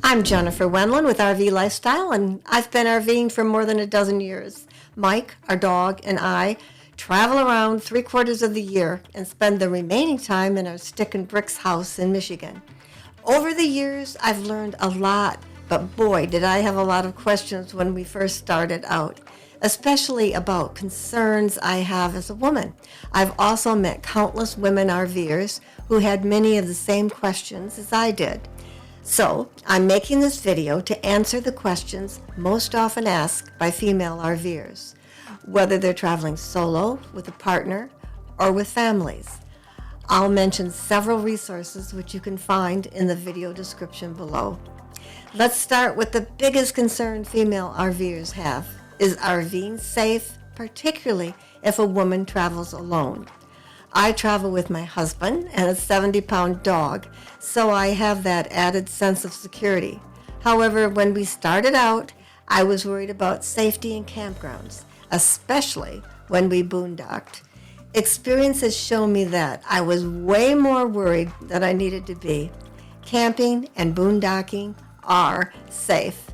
I'm Jennifer Wendland with RV Lifestyle, and I've been RVing for more than a dozen years. Mike, our dog, and I travel around 3/4 of the year and spend the remaining time in our stick and bricks house in Michigan. Over the years, I've learned a lot, but boy, did I have a lot of questions when we first started out, especially about concerns I have as a woman. I've also met countless women RVers who had many of the same questions as I did. So, I'm making this video to answer the questions most often asked by female RVers, whether they're traveling solo, with a partner, or with families. I'll mention several resources which you can find in the video description below. Let's start with the biggest concern female RVers have. Is RVing safe, particularly if a woman travels alone? I travel with my husband and a 70-pound dog, so I have that added sense of security. However, when we started out, I was worried about safety in campgrounds, especially when we boondocked. Experience has shown me that I was way more worried than I needed to be. Camping and boondocking are safe.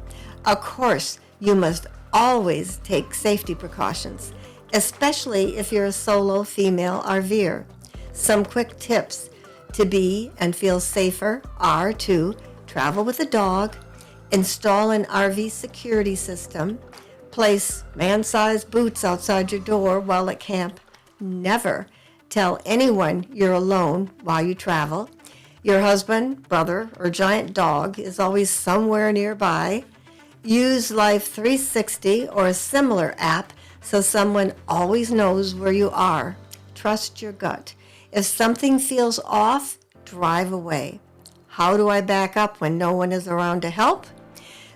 Of course, you must always take safety precautions, especially if you're a solo female RVer. Some quick tips to be and feel safer are to travel with a dog, install an RV security system, place man-sized boots outside your door while at camp, never tell anyone you're alone while you travel. Your husband, brother, or giant dog is always somewhere nearby. Use Life 360 or a similar app so someone always knows where you are. Trust your gut. If something feels off, drive away. How do I back up when no one is around to help?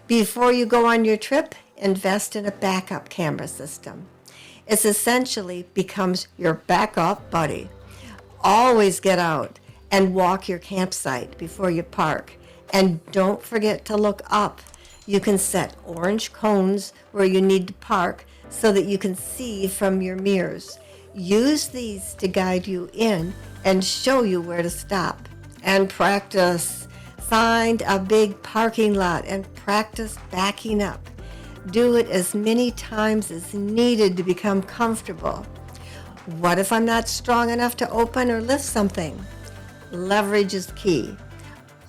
Before you go on your trip, invest in a backup camera system. It essentially becomes your backup buddy. Always get out and walk your campsite before you park. And don't forget to look up. You can set orange cones where you need to park so that you can see from your mirrors. Use these to guide you in and show you where to stop. And practice. Find a big parking lot and practice backing up. Do it as many times as needed to become comfortable. What if I'm not strong enough to open or lift something? Leverage is key.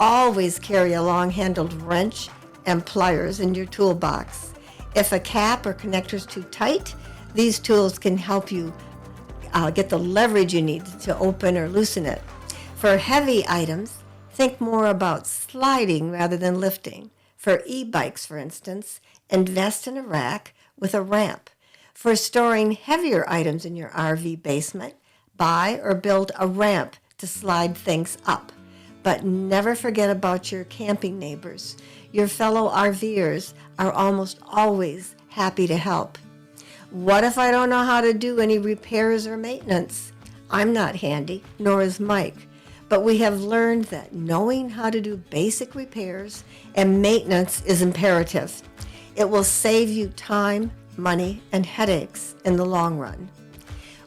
Always carry a long-handled wrench and pliers in your toolbox. If a cap or connector is too tight, these tools can help you get the leverage you need to open or loosen it. For heavy items, think more about sliding rather than lifting. For e-bikes, for instance, invest in a rack with a ramp. For storing heavier items in your RV basement, buy or build a ramp to slide things up. But never forget about your camping neighbors. Your fellow RVers are almost always happy to help. What if I don't know how to do any repairs or maintenance? I'm not handy, nor is Mike. But we have learned that knowing how to do basic repairs and maintenance is imperative. It will save you time, money, and headaches in the long run.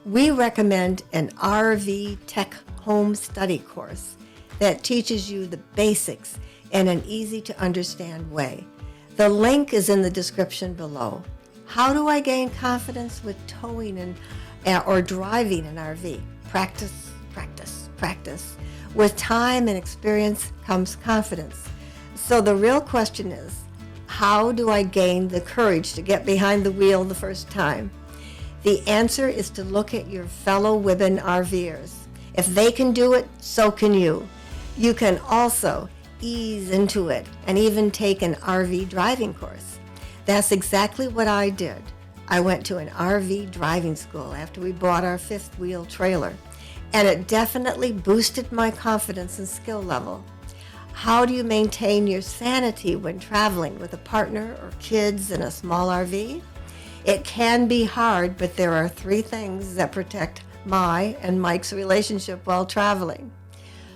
We recommend an RV Tech Home Study course that teaches you the basics in an easy-to-understand way. The link is in the description below. How do I gain confidence with towing or driving an RV? Practice, practice, practice. With time and experience comes confidence. So the real question is, how do I gain the courage to get behind the wheel the first time? The answer is to look at your fellow women RVers. If they can do it, so can you. You can also ease into it and even take an RV driving course. That's exactly what I did. I went to an RV driving school after we bought our fifth wheel trailer, and it definitely boosted my confidence and skill level. How do you maintain your sanity when traveling with a partner or kids in a small RV? It can be hard, but there are 3 things that protect my and Mike's relationship while traveling.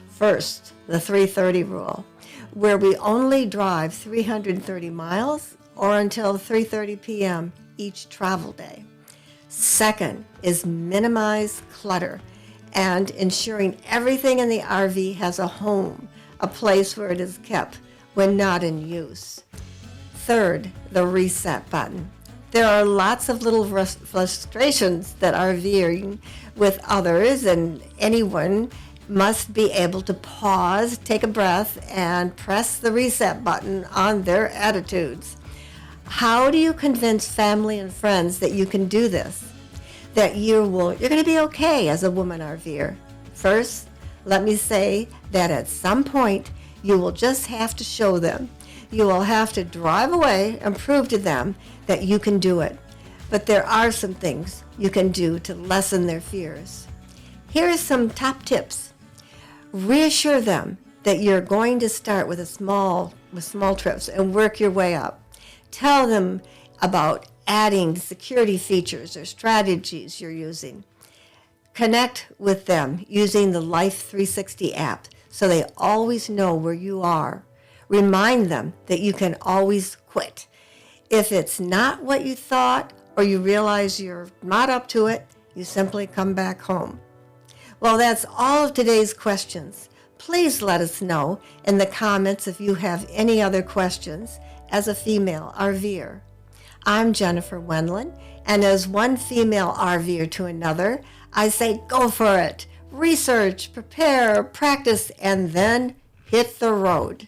First, the 3:30 rule, where we only drive 330 miles or until 3:30 p.m. each travel day. Second is minimize clutter and ensuring everything in the RV has a home, a place where it is kept, when not in use. Third, the reset button. There are lots of little frustrations that RVing with others, and anyone must be able to pause, take a breath, and press the reset button on their attitudes. How do you convince family and friends that you can do this? That you're going to be okay as a woman RVer? First, let me say that at some point, you will just have to show them. You will have to drive away and prove to them that you can do it. But there are some things you can do to lessen their fears. Here are some top tips. Reassure them that you're going to start with small trips and work your way up. Tell them about adding security features or strategies you're using. Connect with them using the Life 360 app so they always know where you are. Remind them that you can always quit. If it's not what you thought or you realize you're not up to it, you simply come back home. Well, that's all of today's questions. Please let us know in the comments if you have any other questions as a female RVer. I'm Jennifer Wendland, and as one female RVer to another, I say go for it. Research, prepare, practice, and then hit the road.